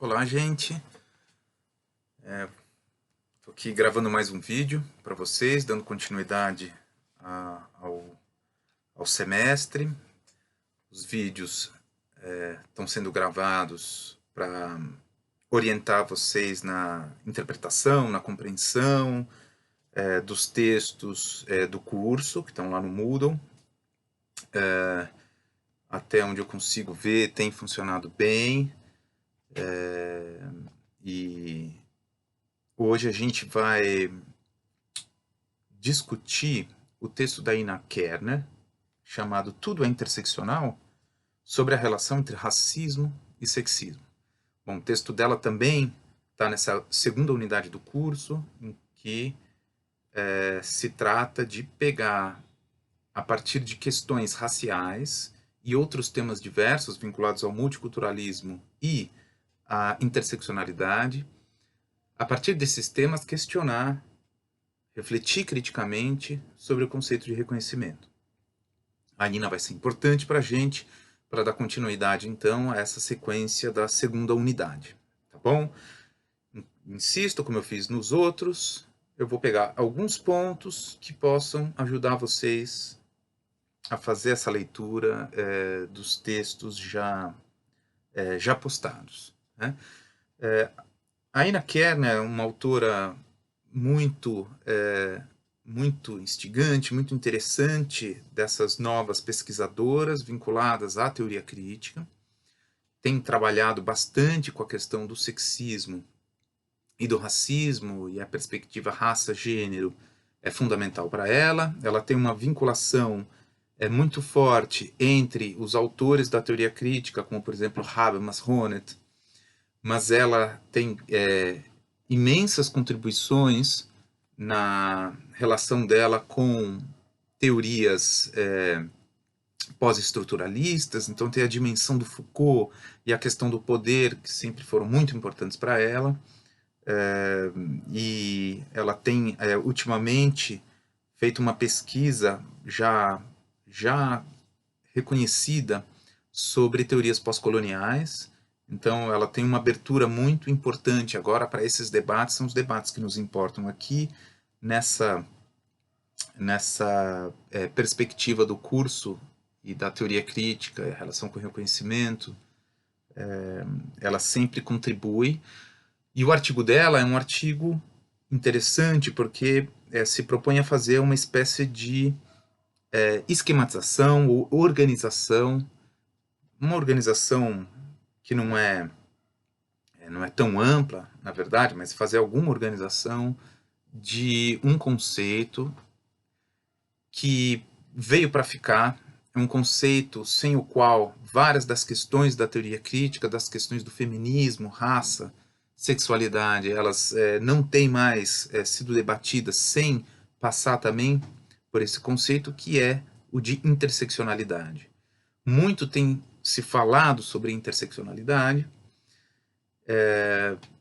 Olá, gente. Estou aqui gravando mais um vídeo para vocês, dando continuidade ao semestre. Os vídeos estão sendo gravados para orientar vocês na interpretação, na compreensão dos textos do curso, que estão lá no Moodle. Até onde eu consigo ver, tem funcionado bem. E hoje a gente vai discutir o texto da Ina Kerner, chamado Tudo é Interseccional, sobre a relação entre racismo e sexismo. Bom, o texto dela também está nessa segunda unidade do curso, em que se trata de pegar, a partir de questões raciais e outros temas diversos vinculados ao multiculturalismo e à interseccionalidade, a partir desses temas, questionar, refletir criticamente sobre o conceito de reconhecimento. A Nina vai ser importante para a gente, para dar continuidade, então, a essa sequência da segunda unidade. Tá bom? Insisto, como eu fiz nos outros, eu vou pegar alguns pontos que possam ajudar vocês a fazer essa leitura dos textos já postados. Né? A Ina Kerner é uma autora muito instigante, muito interessante dessas novas pesquisadoras vinculadas à teoria crítica. Tem trabalhado bastante com a questão do sexismo e do racismo, e a perspectiva raça-gênero é fundamental para ela. Ela tem uma vinculação muito forte entre os autores da teoria crítica, como, por exemplo, Habermas, Honneth, mas ela tem imensas contribuições na relação dela com teorias pós-estruturalistas. Então tem a dimensão do Foucault e a questão do poder, que sempre foram muito importantes para ela. E ela tem, ultimamente, feito uma pesquisa já reconhecida sobre teorias pós-coloniais. Então, ela tem uma abertura muito importante agora para esses debates, são os debates que nos importam aqui, nessa perspectiva do curso e da teoria crítica, a relação com o reconhecimento. Ela sempre contribui. E o artigo dela é um artigo interessante, porque se propõe a fazer uma espécie de esquematização ou organização, uma organização que não é tão ampla, na verdade, mas fazer alguma organização de um conceito que veio para ficar, um conceito sem o qual várias das questões da teoria crítica, das questões do feminismo, raça, sexualidade, elas não têm mais sido debatidas sem passar também por esse conceito, que é o de interseccionalidade. Muito tem se falado sobre interseccionalidade,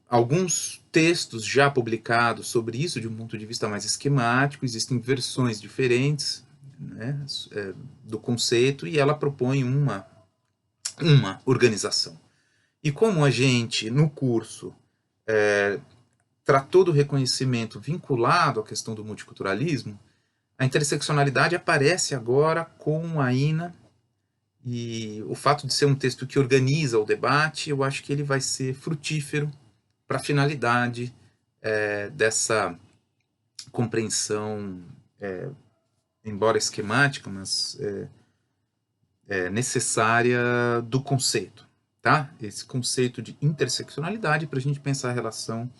alguns textos já publicados sobre isso de um ponto de vista mais esquemático, existem versões diferentes, né, do conceito, e ela propõe uma organização. E como a gente, no curso, tratou do reconhecimento vinculado à questão do multiculturalismo, a interseccionalidade aparece agora com a Ina, e o fato de ser um texto que organiza o debate, eu acho que ele vai ser frutífero para a finalidade dessa compreensão, embora esquemática, mas necessária do conceito. Tá? Esse conceito de interseccionalidade para a gente pensar a relação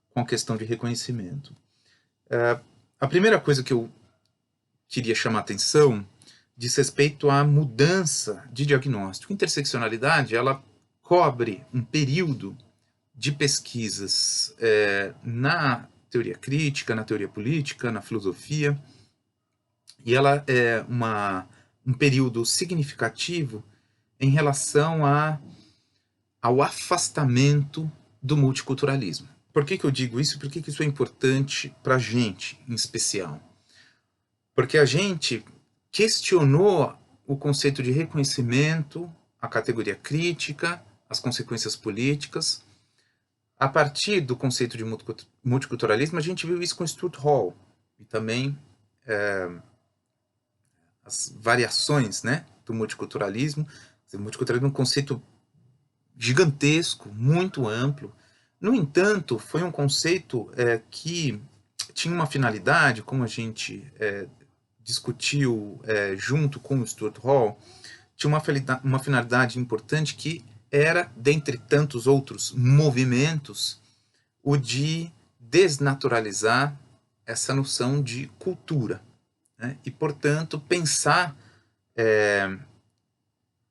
com a questão de reconhecimento. A primeira coisa que eu queria chamar a atenção diz respeito à mudança de diagnóstico. Interseccionalidade, ela cobre um período de pesquisas na teoria crítica, na teoria política, na filosofia, e ela é um período significativo em relação ao afastamento do multiculturalismo. Por que eu digo isso? Por que isso é importante para a gente, em especial? Porque a gente questionou o conceito de reconhecimento, a categoria crítica, as consequências políticas, A partir do conceito de multiculturalismo, a gente viu isso com Stuart Hall, e também as variações, né, do multiculturalismo. O multiculturalismo é um conceito gigantesco, muito amplo. No entanto, foi um conceito que tinha uma finalidade, como a gente discutiu junto com o Stuart Hall, tinha uma finalidade importante que era, dentre tantos outros movimentos, o de desnaturalizar essa noção de cultura, né? E, portanto, pensar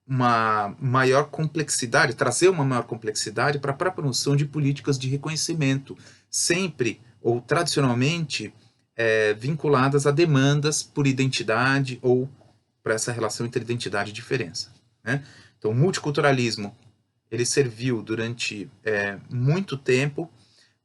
uma maior complexidade, trazer uma maior complexidade para a própria noção de políticas de reconhecimento, sempre ou tradicionalmente vinculadas a demandas por identidade ou para essa relação entre identidade e diferença, né? Então, o multiculturalismo ele serviu durante muito tempo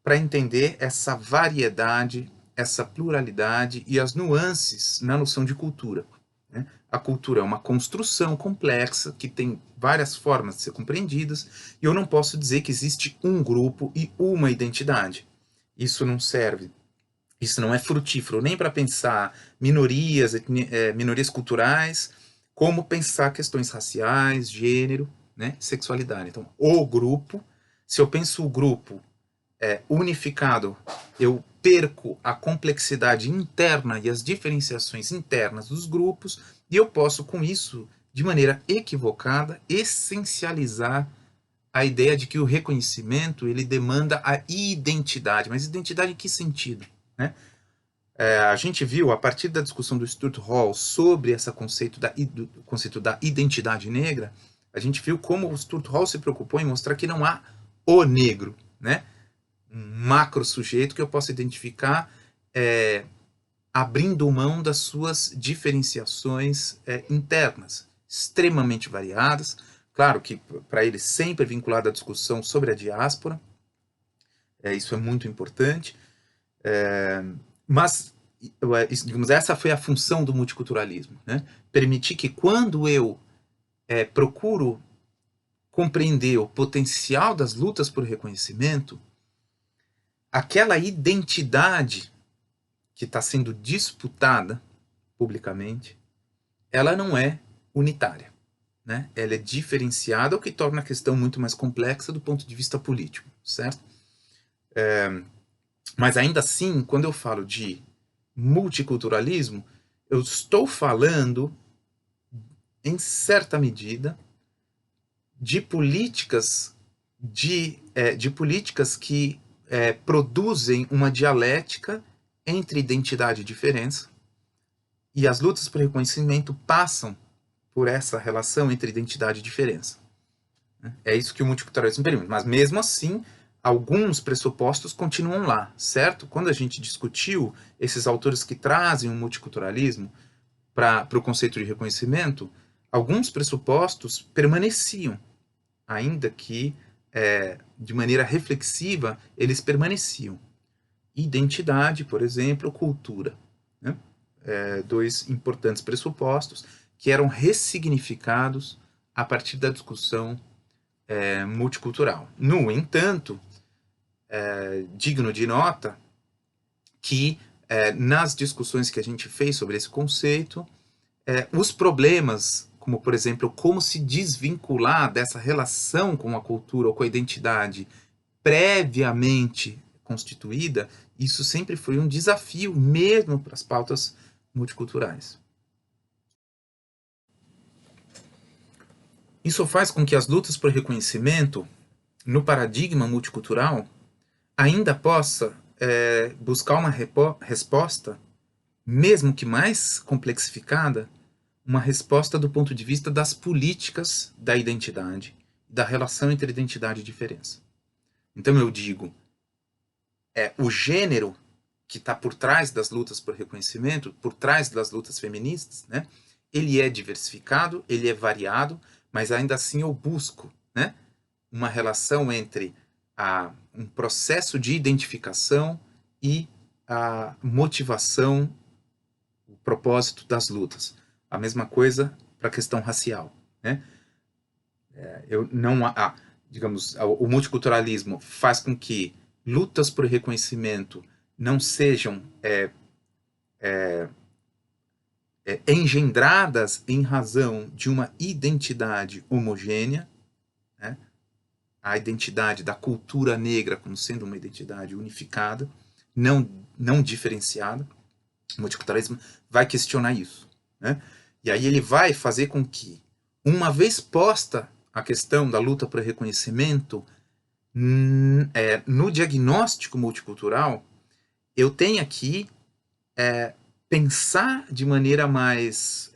para entender essa variedade, essa pluralidade e as nuances na noção de cultura, né? A cultura é uma construção complexa que tem várias formas de ser compreendidas, e eu não posso dizer que existe um grupo e uma identidade. Isso não serve, isso não é frutífero nem para pensar minorias, minorias culturais, como pensar questões raciais, gênero, né, sexualidade. Então, o grupo, se eu penso o grupo unificado, eu perco a complexidade interna e as diferenciações internas dos grupos, e eu posso, com isso, de maneira equivocada, essencializar a ideia de que o reconhecimento ele demanda a identidade. Mas identidade em que sentido, né? A gente viu, a partir da discussão do Stuart Hall sobre esse conceito da identidade negra, a gente viu como o Stuart Hall se preocupou em mostrar que não há o negro, né? Um macro sujeito que eu possa identificar abrindo mão das suas diferenciações internas, extremamente variadas. Claro que para ele sempre vinculado à discussão sobre a diáspora, isso é muito importante, mas digamos, essa foi a função do multiculturalismo, né? Permitir que quando eu procuro compreender o potencial das lutas por reconhecimento, aquela identidade que está sendo disputada publicamente, ela não é unitária, né? Ela é diferenciada, o que torna a questão muito mais complexa do ponto de vista político, certo? Mas ainda assim, quando eu falo de multiculturalismo, eu estou falando, em certa medida, de políticas que produzem uma dialética entre identidade e diferença, e as lutas por reconhecimento passam por essa relação entre identidade e diferença. É isso que o multiculturalismo permite. Mas mesmo assim, alguns pressupostos continuam lá, certo? Quando a gente discutiu esses autores que trazem o multiculturalismo para o conceito de reconhecimento, alguns pressupostos permaneciam, ainda que de maneira reflexiva eles permaneciam. Identidade, por exemplo, cultura, né? Dois importantes pressupostos que eram ressignificados a partir da discussão multicultural. No entanto, digno de nota que nas discussões que a gente fez sobre esse conceito, os problemas, como por exemplo, como se desvincular dessa relação com a cultura ou com a identidade previamente constituída, isso sempre foi um desafio mesmo para as pautas multiculturais. Isso faz com que as lutas por reconhecimento no paradigma multicultural ainda possa buscar uma resposta, mesmo que mais complexificada, uma resposta do ponto de vista das políticas da identidade, da relação entre identidade e diferença. Então eu digo, o gênero que está por trás das lutas por reconhecimento, por trás das lutas feministas, né, ele é diversificado, ele é variado, mas ainda assim eu busco, né, uma relação entre um processo de identificação e a motivação, o propósito das lutas. A mesma coisa para a questão racial, né? digamos, o multiculturalismo faz com que lutas por reconhecimento não sejam engendradas em razão de uma identidade homogênea, né? A identidade da cultura negra como sendo uma identidade unificada, não diferenciada. O multiculturalismo vai questionar isso, né? E aí ele vai fazer com que, uma vez posta a questão da luta por reconhecimento no diagnóstico multicultural, eu tenha que pensar de maneira mais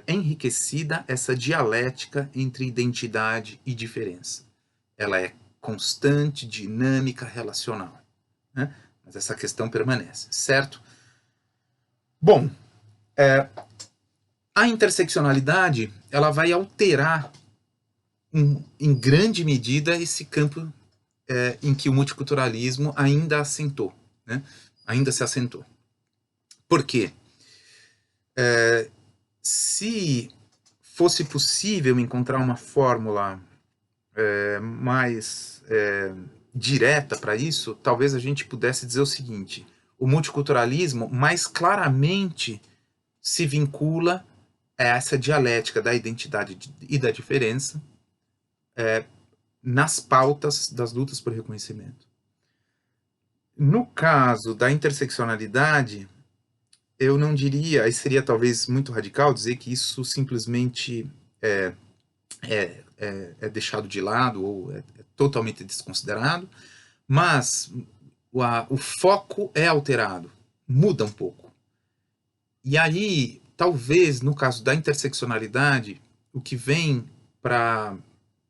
enriquecida essa dialética entre identidade e diferença. Ela é constante, dinâmica, relacional, né? Mas essa questão permanece, certo? Bom, a interseccionalidade ela vai alterar em grande medida esse campo em que o multiculturalismo ainda assentou, né? Ainda se assentou. Por quê? Se fosse possível encontrar uma fórmula mais direta para isso, talvez a gente pudesse dizer o seguinte: o multiculturalismo mais claramente se vincula a essa dialética da identidade e da diferença nas pautas das lutas por reconhecimento. No caso da interseccionalidade, eu não diria, aí seria talvez muito radical dizer que isso simplesmente é deixado de lado ou é totalmente desconsiderado, mas o foco é alterado, muda um pouco. E aí, talvez, no caso da interseccionalidade, o que vem para a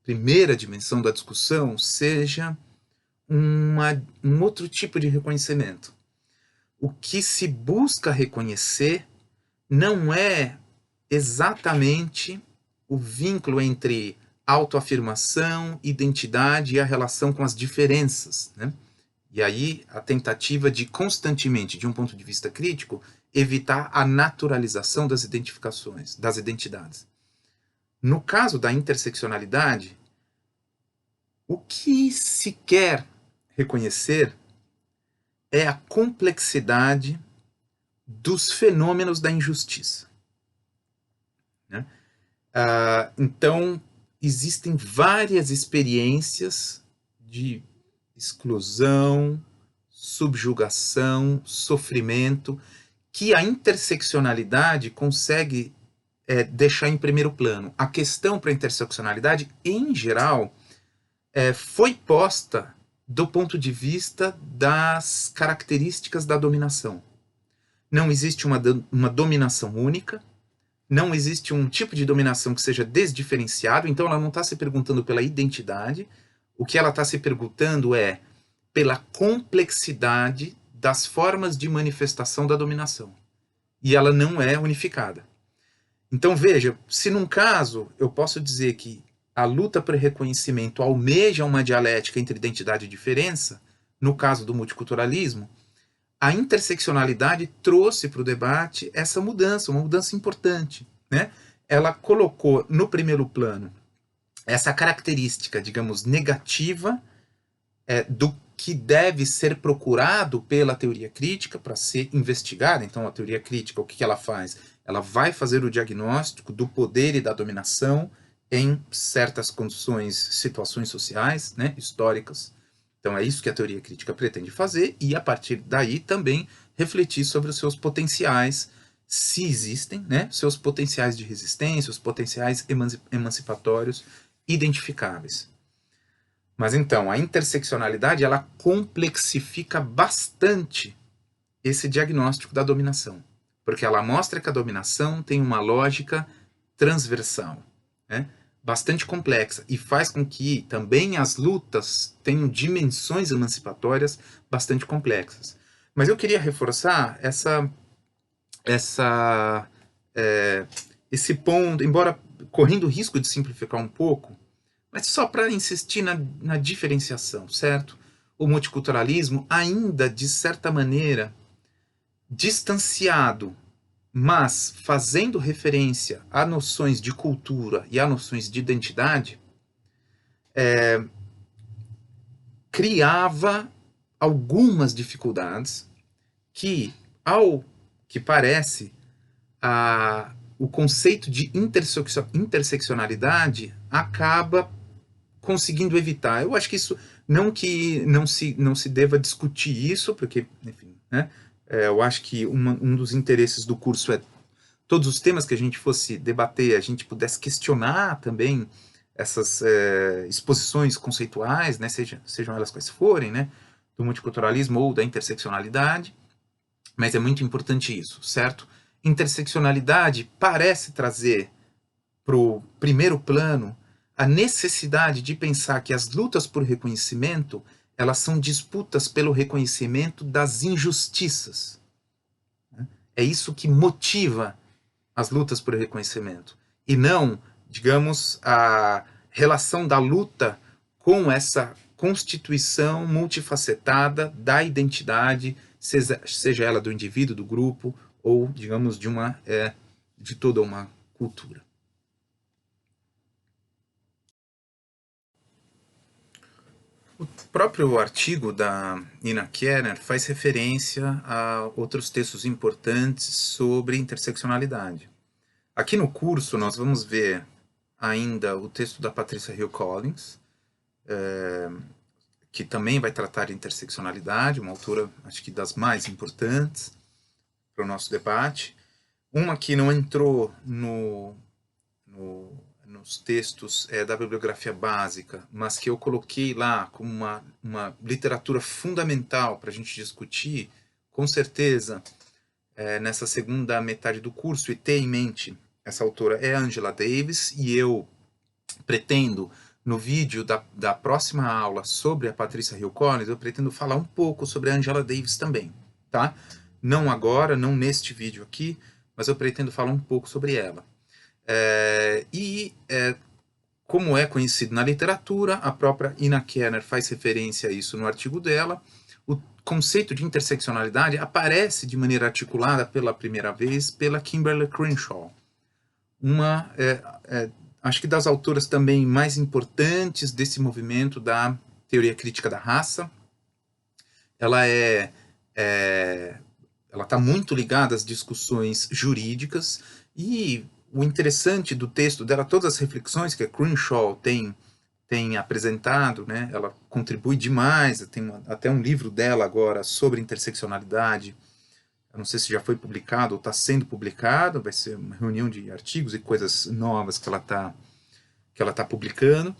primeira dimensão da discussão seja um outro tipo de reconhecimento. O que se busca reconhecer não é exatamente o vínculo entre autoafirmação, identidade e a relação com as diferenças, né? E aí a tentativa de constantemente, de um ponto de vista crítico, evitar a naturalização das identificações, das identidades. No caso da interseccionalidade, o que se quer reconhecer é a complexidade dos fenômenos da injustiça, né? Então, existem várias experiências de exclusão, subjugação, sofrimento, que a interseccionalidade consegue deixar em primeiro plano. A questão para a interseccionalidade, em geral, foi posta do ponto de vista das características da dominação. Não existe uma dominação única, não existe um tipo de dominação que seja desdiferenciado, então ela não está se perguntando pela identidade, o que ela está se perguntando é pela complexidade das formas de manifestação da dominação. E ela não é unificada. Então veja, se num caso eu posso dizer que a luta por reconhecimento almeja uma dialética entre identidade e diferença, no caso do multiculturalismo, a interseccionalidade trouxe para o debate essa mudança, uma mudança importante, né? Ela colocou no primeiro plano essa característica, digamos, negativa do que deve ser procurado pela teoria crítica para ser investigada. Então, a teoria crítica, o que ela faz? Ela vai fazer o diagnóstico do poder e da dominação em certas condições, situações sociais, né, históricas. Então é isso que a teoria crítica pretende fazer e, a partir daí, também refletir sobre os seus potenciais, se existem, né, seus potenciais de resistência, os potenciais emancipatórios identificáveis. Mas então, a interseccionalidade, ela complexifica bastante esse diagnóstico da dominação, porque ela mostra que a dominação tem uma lógica transversal, né, bastante complexa, e faz com que também as lutas tenham dimensões emancipatórias bastante complexas. Mas eu queria reforçar esse ponto, embora correndo o risco de simplificar um pouco, mas só para insistir na diferenciação, certo? O multiculturalismo ainda, de certa maneira, distanciado, mas fazendo referência a noções de cultura e a noções de identidade, criava algumas dificuldades que, ao que parece, o conceito de interseccionalidade acaba conseguindo evitar. Eu acho que isso, não que não se deva discutir isso, porque, enfim, né, eu acho que um dos interesses do curso é todos os temas que a gente fosse debater, a gente pudesse questionar também essas exposições conceituais, né, sejam elas quais forem, né, do multiculturalismo ou da interseccionalidade, mas é muito importante isso, certo? Interseccionalidade parece trazer para o primeiro plano a necessidade de pensar que as lutas por reconhecimento, elas são disputas pelo reconhecimento das injustiças. É isso que motiva as lutas por reconhecimento, e não, digamos, a relação da luta com essa constituição multifacetada da identidade, seja ela do indivíduo, do grupo, ou, digamos, de toda uma cultura. O próprio artigo da Nina Kerner faz referência a outros textos importantes sobre interseccionalidade. Aqui no curso nós vamos ver ainda o texto da Patricia Hill Collins, que também vai tratar de interseccionalidade, uma autora, acho que das mais importantes para o nosso debate. Uma que não entrou nos textos da bibliografia básica, mas que eu coloquei lá como uma literatura fundamental para a gente discutir, com certeza, nessa segunda metade do curso, e ter em mente essa autora é a Angela Davis, e eu pretendo, no vídeo da próxima aula sobre a Patricia Hill Collins, eu pretendo falar um pouco sobre a Angela Davis também, tá? Não agora, não neste vídeo aqui, mas eu pretendo falar um pouco sobre ela. Como é conhecido na literatura, a própria Ina Kerner faz referência a isso no artigo dela. O conceito de interseccionalidade aparece de maneira articulada pela primeira vez pela Kimberlé Crenshaw, acho que das autoras também mais importantes desse movimento da teoria crítica da raça. Ela está muito ligada às discussões jurídicas, e o interessante do texto dela, todas as reflexões que a Crenshaw tem apresentado, né, ela contribui demais, tem até um livro dela agora sobre interseccionalidade, eu não sei se já foi publicado ou está sendo publicado, vai ser uma reunião de artigos e coisas novas que ela tá publicando,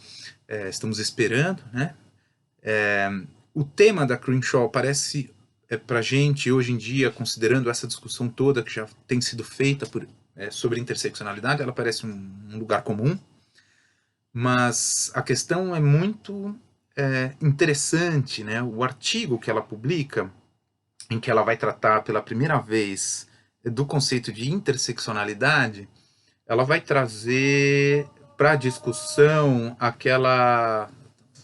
estamos esperando, né? O tema da Crenshaw parece, para a gente, hoje em dia, considerando essa discussão toda que já tem sido feita sobre interseccionalidade, ela parece um lugar comum, mas a questão é muito interessante, né? O artigo que ela publica, em que ela vai tratar pela primeira vez do conceito de interseccionalidade, ela vai trazer para a discussão aquela...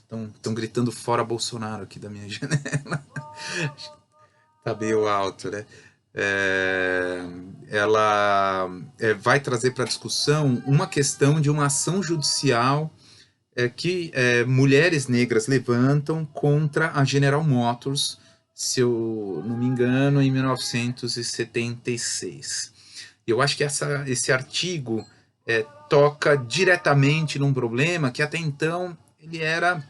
Estão gritando fora Bolsonaro aqui da minha janela. Tá meio alto, né? Ela vai trazer para a discussão uma questão de uma ação judicial que mulheres negras levantam contra a General Motors, se eu não me engano, em 1976. Eu acho que esse artigo toca diretamente num problema que até então ele era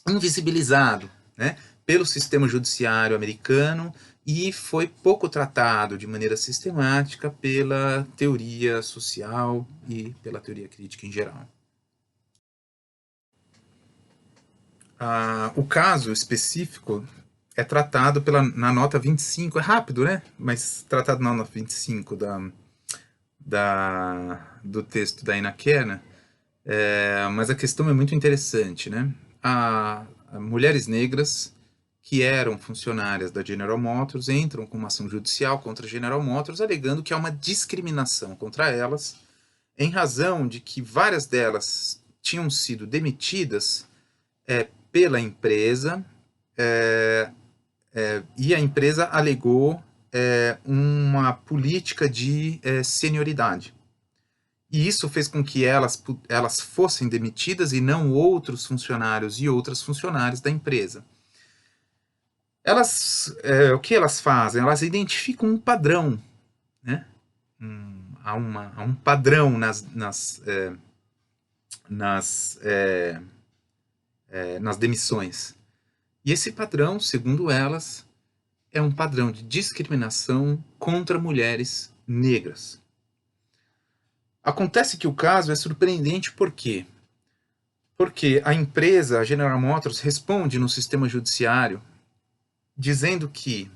invisibilizado, né, pelo sistema judiciário americano, e foi pouco tratado de maneira sistemática pela teoria social e pela teoria crítica em geral. O caso específico é tratado na nota 25, é rápido, né? Mas tratado na nota 25 do texto da Ina Kerner, mas a questão é muito interessante, né? Mulheres negras que eram funcionárias da General Motors entram com uma ação judicial contra a General Motors, alegando que há uma discriminação contra elas, em razão de que várias delas tinham sido demitidas pela empresa, e a empresa alegou uma política de senioridade. E isso fez com que elas fossem demitidas e não outros funcionários e outras funcionárias da empresa. o que elas fazem? Elas identificam um padrão, né? Há um padrão nas demissões. E esse padrão, segundo elas, é um padrão de discriminação contra mulheres negras. Acontece que o caso é surpreendente por quê? Porque a empresa, a General Motors, responde no sistema judiciário dizendo que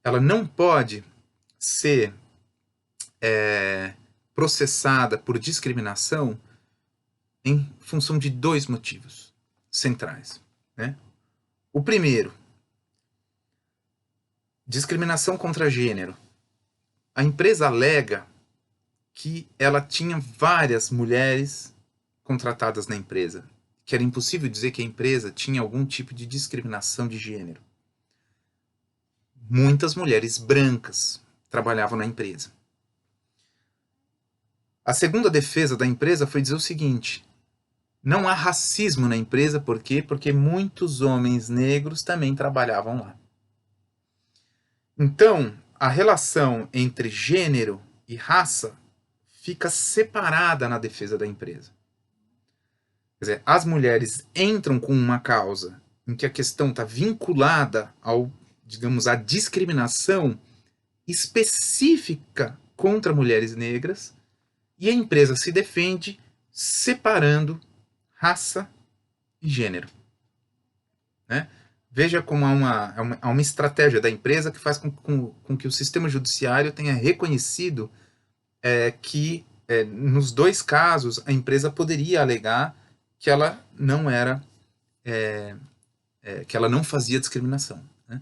ela não pode ser processada por discriminação em função de 2 motivos centrais, né? O primeiro, discriminação contra gênero. A empresa alega que ela tinha várias mulheres contratadas na empresa, que era impossível dizer que a empresa tinha algum tipo de discriminação de gênero. Muitas mulheres brancas trabalhavam na empresa. A segunda defesa da empresa foi dizer o seguinte: não há racismo na empresa, por quê? Porque muitos homens negros também trabalhavam lá. Então, a relação entre gênero e raça fica separada na defesa da empresa. Quer dizer, as mulheres entram com uma causa em que a questão está vinculada ao, digamos, à discriminação específica contra mulheres negras, e a empresa se defende separando raça e gênero, né? Veja como há uma estratégia da empresa que faz com que o sistema judiciário tenha reconhecido que, nos 2 casos, a empresa poderia alegar que ela não era, que ela não fazia discriminação, né?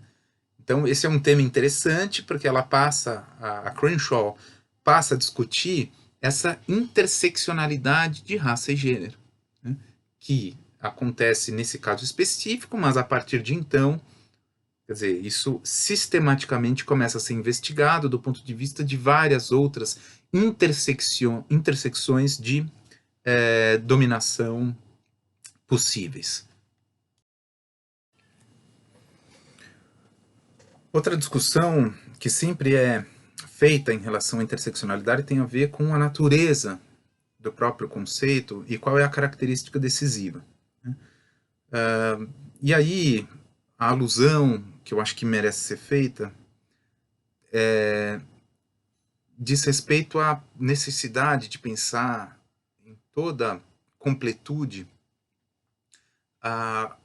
Então, esse é um tema interessante, porque ela passa, a Crenshaw passa a discutir essa interseccionalidade de raça e gênero, né? Que acontece nesse caso específico, mas a partir de então, quer dizer, isso sistematicamente começa a ser investigado do ponto de vista de várias outras intersecções de dominação possíveis. Outra discussão que sempre é feita em relação à interseccionalidade tem a ver com a natureza do próprio conceito e qual é a característica decisiva, né? E aí, a alusão que eu acho que merece ser feita diz respeito à necessidade de pensar em toda completude a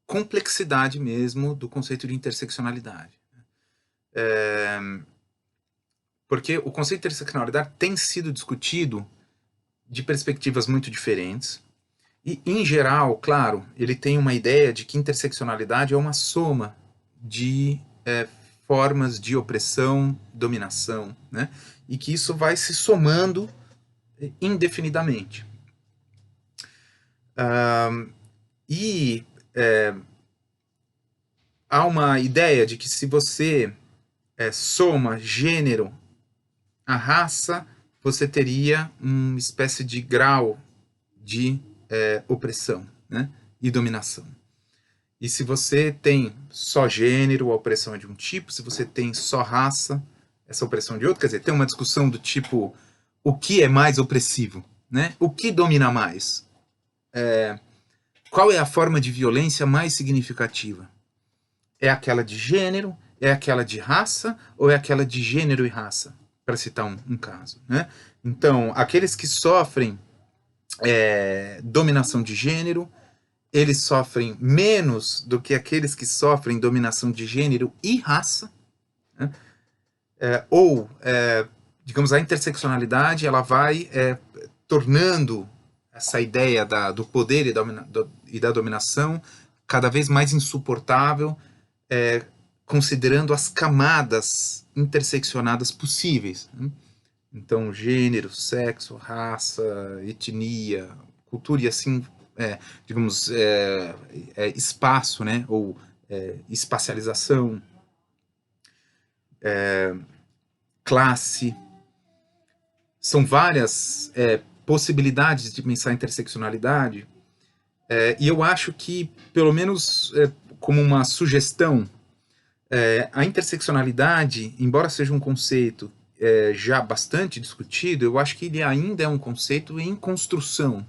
complexidade mesmo do conceito de interseccionalidade. Porque o conceito de interseccionalidade tem sido discutido de perspectivas muito diferentes, e, em geral, claro, ele tem uma ideia de que interseccionalidade é uma soma de formas de opressão, dominação, né? E que isso vai se somando indefinidamente. Há uma ideia de que se você soma gênero à raça, você teria uma espécie de grau de opressão, né? E dominação. E se você tem só gênero, a opressão é de um tipo; se você tem só raça, essa opressão é de outro. Quer dizer, tem uma discussão do tipo, o que é mais opressivo, né? O que domina mais? Qual é a forma de violência mais significativa? É aquela de gênero, é aquela de raça, ou é aquela de gênero e raça? Para citar um caso, né? Então, aqueles que sofrem dominação de gênero, eles sofrem menos do que aqueles que sofrem dominação de gênero e raça, né? Digamos, a interseccionalidade ela vai tornando essa ideia do poder e da dominação cada vez mais insuportável, considerando as camadas interseccionadas possíveis, né? Então, gênero, sexo, raça, etnia, cultura e assim, digamos, espaço, né? Ou espacialização, classe. São várias possibilidades de pensar interseccionalidade, e eu acho que, pelo menos como uma sugestão, A interseccionalidade, embora seja um conceito já bastante discutido, eu acho que ele ainda é um conceito em construção.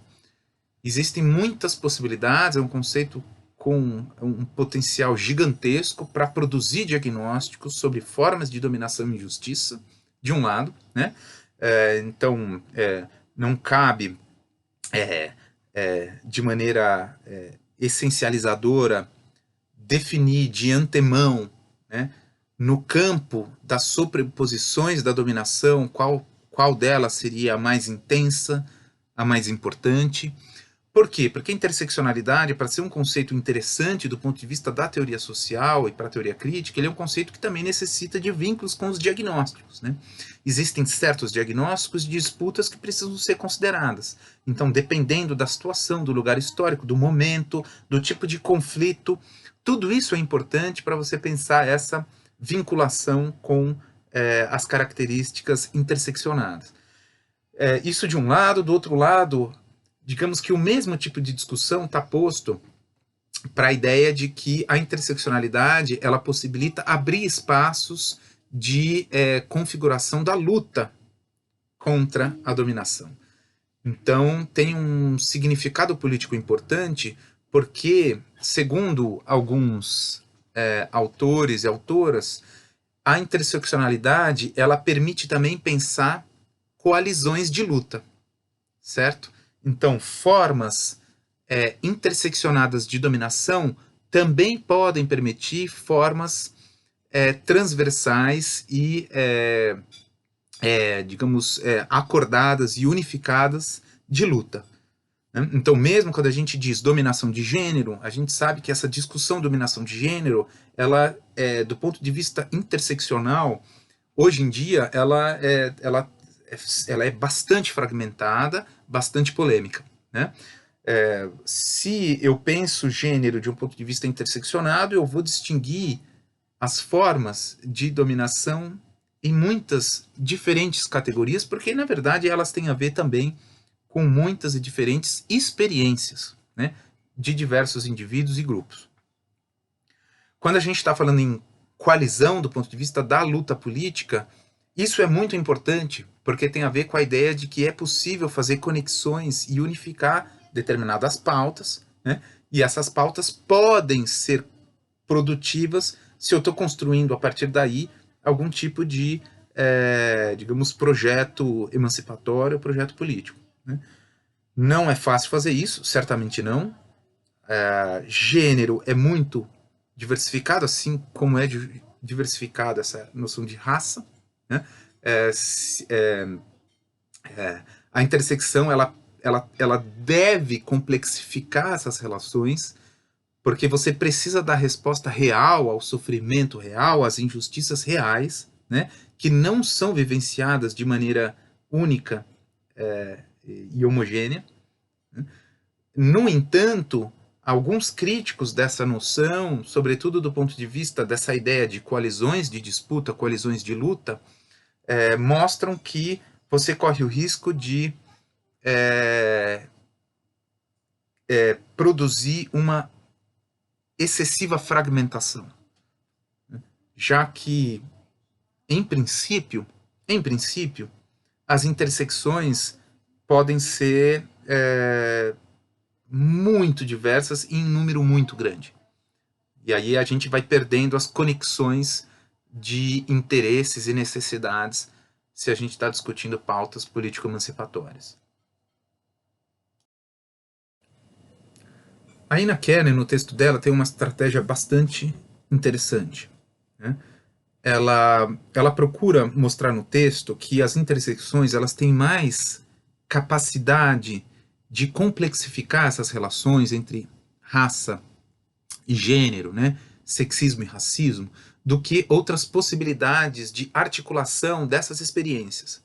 Existem muitas possibilidades, é um conceito com um potencial gigantesco para produzir diagnósticos sobre formas de dominação e injustiça, de um lado, né? Então, não cabe, de maneira essencializadora, definir de antemão, né, no campo das sobreposições da dominação, qual delas seria a mais intensa, a mais importante. Por quê? Porque a interseccionalidade, para ser um conceito interessante do ponto de vista da teoria social e para a teoria crítica, ele é um conceito que também necessita de vínculos com os diagnósticos, né? Existem certos diagnósticos de disputas que precisam ser consideradas. Então, dependendo da situação, do lugar histórico, do momento, do tipo de conflito, tudo isso é importante para você pensar essa vinculação com as características interseccionadas. Isso de um lado, do outro lado, digamos que o mesmo tipo de discussão está posto para a ideia de que a interseccionalidade ela possibilita abrir espaços de configuração da luta contra a dominação. Então, tem um significado político importante, porque, segundo alguns autores e autoras, a interseccionalidade ela permite também pensar coalizões de luta, certo? Então, formas interseccionadas de dominação também podem permitir formas transversais e, digamos, acordadas e unificadas de luta. Né? Então, mesmo quando a gente diz dominação de gênero, a gente sabe que essa discussão dominação de gênero, ela, do ponto de vista interseccional, hoje em dia, ela é bastante fragmentada, bastante polêmica, né? Se eu penso gênero de um ponto de vista interseccionado, eu vou distinguir as formas de dominação em muitas diferentes categorias, porque, na verdade, elas têm a ver também com muitas e diferentes experiências, né, de diversos indivíduos e grupos. Quando a gente está falando em coalizão do ponto de vista da luta política, isso é muito importante, porque tem a ver com a ideia de que é possível fazer conexões e unificar determinadas pautas, né? E essas pautas podem ser produtivas se eu estou construindo, a partir daí, algum tipo de, digamos, projeto emancipatório, projeto político. Né? Não é fácil fazer isso, certamente não. Gênero é muito diversificado, assim como é diversificada essa noção de raça. Né? A intersecção ela deve complexificar essas relações, porque você precisa dar resposta real ao sofrimento real, às injustiças reais, né, que não são vivenciadas de maneira única e homogênea. Né? No entanto, alguns críticos dessa noção, sobretudo do ponto de vista dessa ideia de coalizões de disputa, coalizões de luta, mostram que você corre o risco de produzir uma excessiva fragmentação, já que, em princípio, as intersecções podem ser muito diversas e em número muito grande. E aí a gente vai perdendo as conexões de interesses e necessidades se a gente está discutindo pautas político-emancipatórias. A Ina Kerner, no texto dela, tem uma estratégia bastante interessante. Né? Ela procura mostrar no texto que as intersecções elas têm mais capacidade de complexificar essas relações entre raça e gênero, né? Sexismo e racismo, do que outras possibilidades de articulação dessas experiências.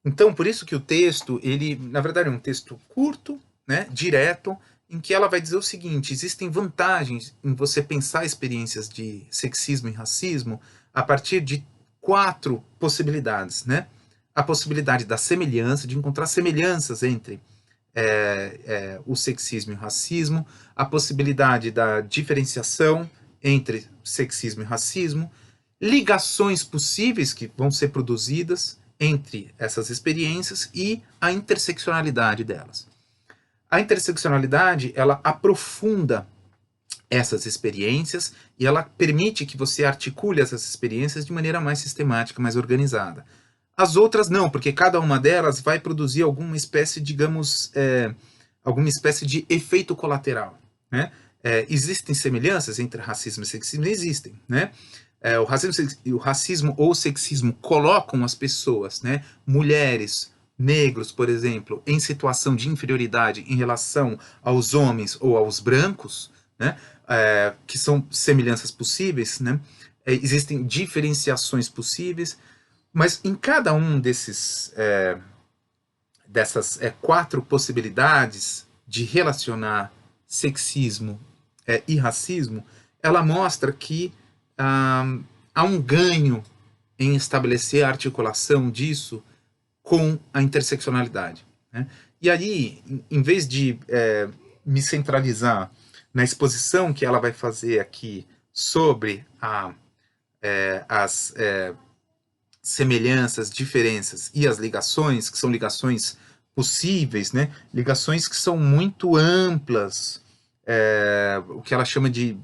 Então, por isso que o texto, ele, na verdade, é um texto curto, né, direto, em que ela vai dizer o seguinte: existem vantagens em você pensar experiências de sexismo e racismo a partir de 4 possibilidades, né? A possibilidade da semelhança, de encontrar semelhanças entre o sexismo e o racismo, a possibilidade da diferenciação entre sexismo e racismo, ligações possíveis que vão ser produzidas entre essas experiências e a interseccionalidade delas. A interseccionalidade, ela aprofunda essas experiências e ela permite que você articule essas experiências de maneira mais sistemática, mais organizada. As outras não, porque cada uma delas vai produzir alguma espécie, digamos, alguma espécie de efeito colateral, né? Existem semelhanças entre racismo e sexismo? Existem, né? O racismo ou o sexismo colocam as pessoas, né, mulheres, negros, por exemplo, em situação de inferioridade em relação aos homens ou aos brancos, né, que são semelhanças possíveis, né? Existem diferenciações possíveis, mas em cada um dessas 4 possibilidades de relacionar sexismo e racismo, ela mostra que há um ganho em estabelecer a articulação disso com a interseccionalidade, né? E aí, em vez de me centralizar na exposição que ela vai fazer aqui sobre as semelhanças, diferenças e as ligações, que são ligações possíveis, né? Ligações que são muito amplas, o que ela chama de,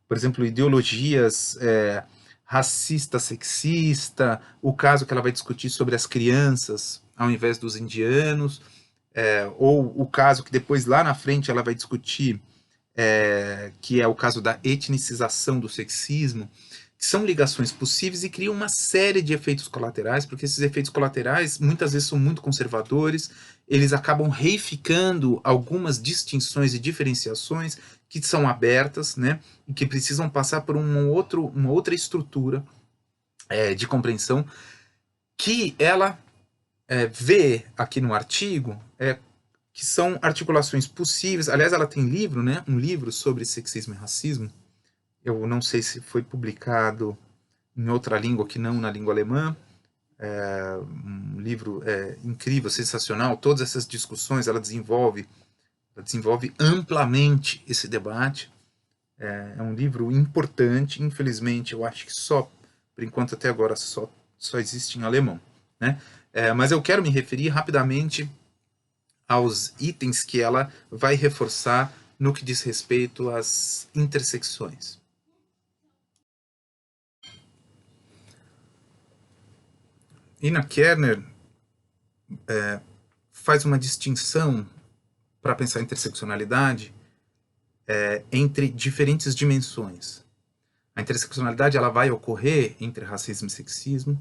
por exemplo, ideologias racista, sexista, o caso que ela vai discutir sobre as crianças ao invés dos indianos, ou o caso que depois lá na frente ela vai discutir, que é o caso da etnicização do sexismo, que são ligações possíveis e criam uma série de efeitos colaterais, porque esses efeitos colaterais muitas vezes são muito conservadores, eles acabam reificando algumas distinções e diferenciações que são abertas, né, e que precisam passar por uma outra estrutura de compreensão, que ela vê aqui no artigo, que são articulações possíveis. Aliás, ela tem livro, né, um livro sobre sexismo e racismo. Eu não sei se foi publicado em outra língua que não na língua alemã. Um livro incrível, sensacional. Todas essas discussões ela desenvolve amplamente esse debate. É um livro importante. Infelizmente, eu acho que por enquanto até agora, só existe em alemão, né? Mas eu quero me referir rapidamente aos itens que ela vai reforçar no que diz respeito às intersecções. Ina Kerner faz uma distinção para pensar a interseccionalidade entre diferentes dimensões. A interseccionalidade ela vai ocorrer entre racismo e sexismo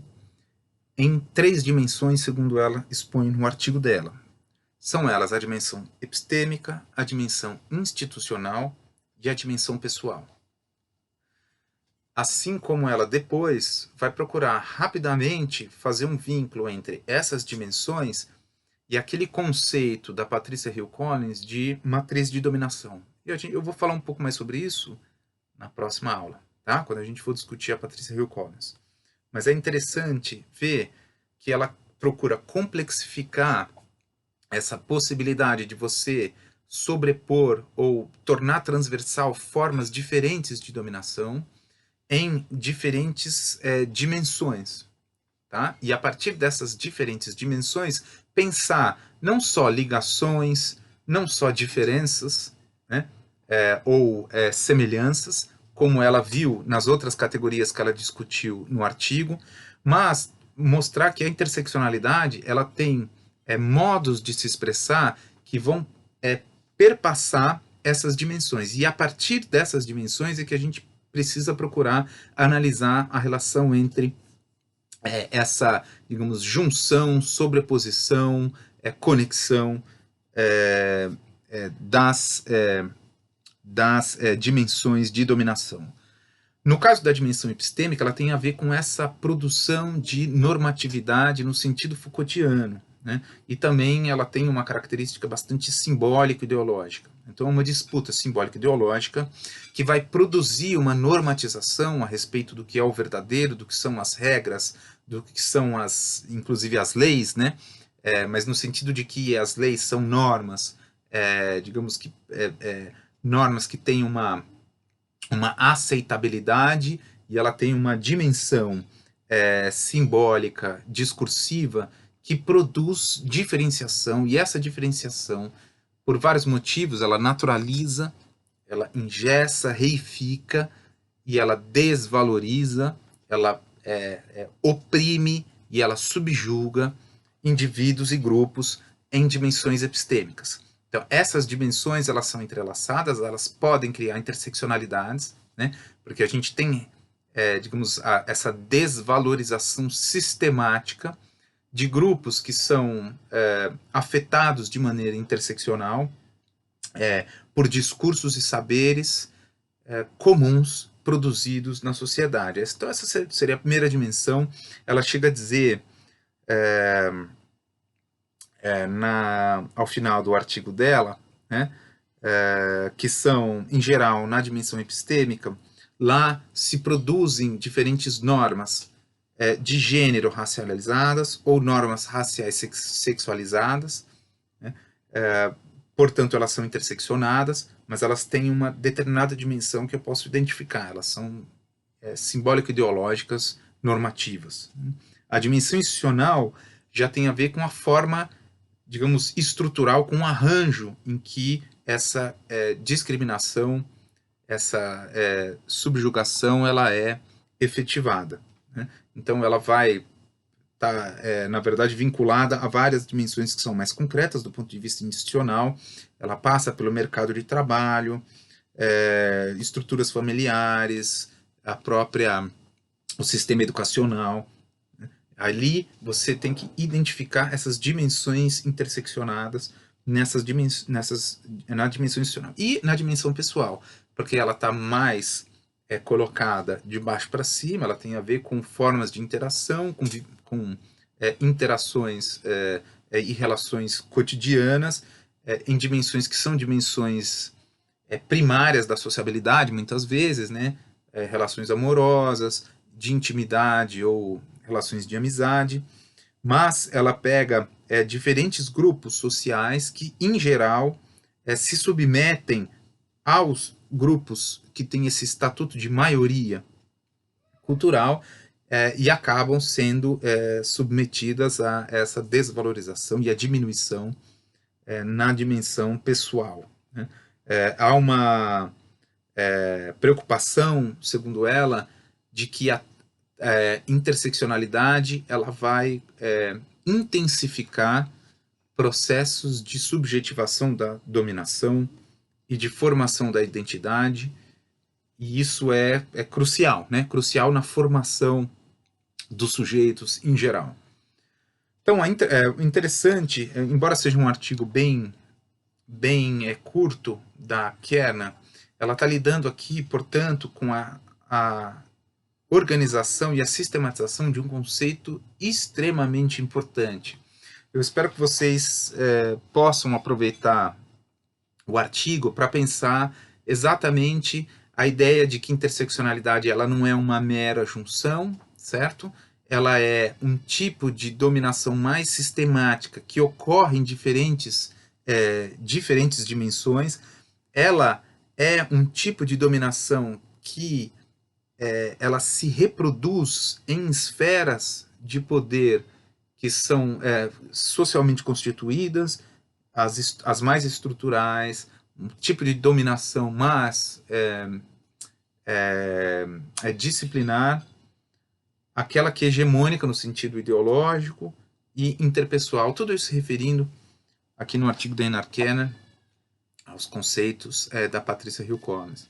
em 3 dimensões, segundo ela expõe no artigo dela. São elas a dimensão epistêmica, a dimensão institucional e a dimensão pessoal. Assim como ela depois vai procurar rapidamente fazer um vínculo entre essas dimensões e aquele conceito da Patricia Hill Collins de matriz de dominação. E eu vou falar um pouco mais sobre isso na próxima aula, tá? Quando a gente for discutir a Patricia Hill Collins. Mas é interessante ver que ela procura complexificar essa possibilidade de você sobrepor ou tornar transversal formas diferentes de dominação em diferentes dimensões, tá? E a partir dessas diferentes dimensões, pensar não só ligações, não só diferenças, né? Ou semelhanças, como ela viu nas outras categorias que ela discutiu no artigo, mas mostrar que a interseccionalidade ela tem modos de se expressar que vão perpassar essas dimensões. E a partir dessas dimensões é que a gente precisa procurar analisar a relação entre essa, digamos, junção, sobreposição, conexão das dimensões de dominação. No caso da dimensão epistêmica, ela tem a ver com essa produção de normatividade no sentido Foucaultiano, né? E também ela tem uma característica bastante simbólica ideológica. Então é uma disputa simbólica ideológica que vai produzir uma normatização a respeito do que é o verdadeiro, do que são as regras, do que são inclusive as leis, né? Mas no sentido de que as leis são normas, digamos que normas que têm uma aceitabilidade e ela tem uma dimensão simbólica, discursiva, que produz diferenciação, e essa diferenciação, por vários motivos, ela naturaliza, ela engessa, reifica, e ela desvaloriza, ela oprime e ela subjuga indivíduos e grupos em dimensões epistêmicas. Então, essas dimensões, elas são entrelaçadas, elas podem criar interseccionalidades, né? Porque a gente tem, digamos, essa desvalorização sistemática de grupos que são afetados de maneira interseccional por discursos e saberes comuns produzidos na sociedade. Então, essa seria a primeira dimensão. Ela chega a dizer, ao final do artigo dela, né, que são, em geral, na dimensão epistêmica, lá se produzem diferentes normas de gênero racializadas ou normas raciais sexualizadas, né, portanto, elas são interseccionadas, mas elas têm uma determinada dimensão que eu posso identificar. Elas são simbólico-ideológicas normativas. A dimensão institucional já tem a ver com a forma, digamos, estrutural, com o arranjo em que essa discriminação, essa subjugação, ela é efetivada, né? Então, ela vai está, na verdade, vinculada a várias dimensões que são mais concretas do ponto de vista institucional. Ela passa pelo mercado de trabalho, estruturas familiares, o sistema educacional. Ali você tem que identificar essas dimensões interseccionadas na dimensão institucional. E na dimensão pessoal, porque ela está mais colocada de baixo para cima, ela tem a ver com formas de interação, com interações e relações cotidianas, em dimensões que são dimensões primárias da sociabilidade, muitas vezes, né? Relações amorosas, de intimidade ou relações de amizade, mas ela pega diferentes grupos sociais que, em geral, se submetem aos grupos que têm esse estatuto de maioria cultural e acabam sendo submetidas a essa desvalorização e a diminuição na dimensão pessoal, né? Há uma preocupação, segundo ela, de que a interseccionalidade ela vai intensificar processos de subjetivação da dominação e de formação da identidade, e isso é crucial, né? Crucial na formação dos sujeitos em geral. Então, interessante, embora seja um artigo bem curto da Kiernan, ela está lidando aqui, portanto, com a organização e a sistematização de um conceito extremamente importante. Eu espero que vocês possam aproveitar o artigo para pensar exatamente a ideia de que interseccionalidade ela não é uma mera junção, certo? Ela é um tipo de dominação mais sistemática que ocorre em diferentes dimensões. Ela é um tipo de dominação que ela se reproduz em esferas de poder que são socialmente constituídas, as mais estruturais, um tipo de dominação mais disciplinar, aquela que é hegemônica no sentido ideológico e interpessoal, tudo isso se referindo aqui no artigo da Einar Kenner aos conceitos da Patrícia Hill Collins.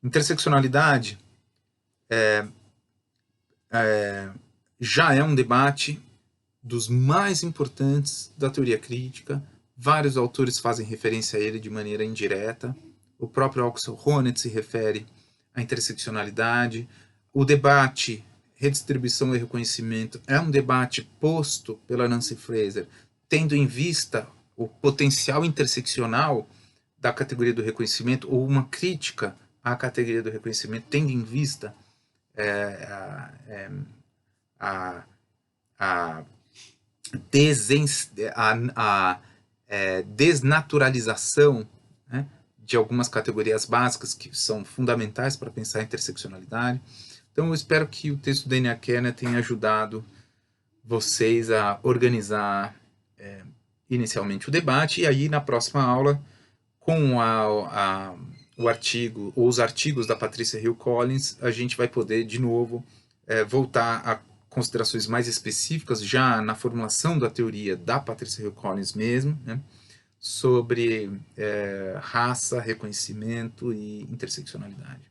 Interseccionalidade já é um debate dos mais importantes da teoria crítica. Vários autores fazem referência a ele de maneira indireta. O próprio Axel Honneth se refere à interseccionalidade. O debate redistribuição e reconhecimento é um debate posto pela Nancy Fraser, tendo em vista o potencial interseccional da categoria do reconhecimento, ou uma crítica à categoria do reconhecimento, tendo em vista a desnaturalização, né, de algumas categorias básicas que são fundamentais para pensar a interseccionalidade. Então, eu espero que o texto do D.N.A. Kerner tenha ajudado vocês a organizar inicialmente o debate, e aí na próxima aula, com o artigo, ou os artigos da Patrícia Hill Collins, a gente vai poder, de novo, voltar a considerações mais específicas, já na formulação da teoria da Patrícia Hill Collins mesmo, né, sobre raça, reconhecimento e interseccionalidade.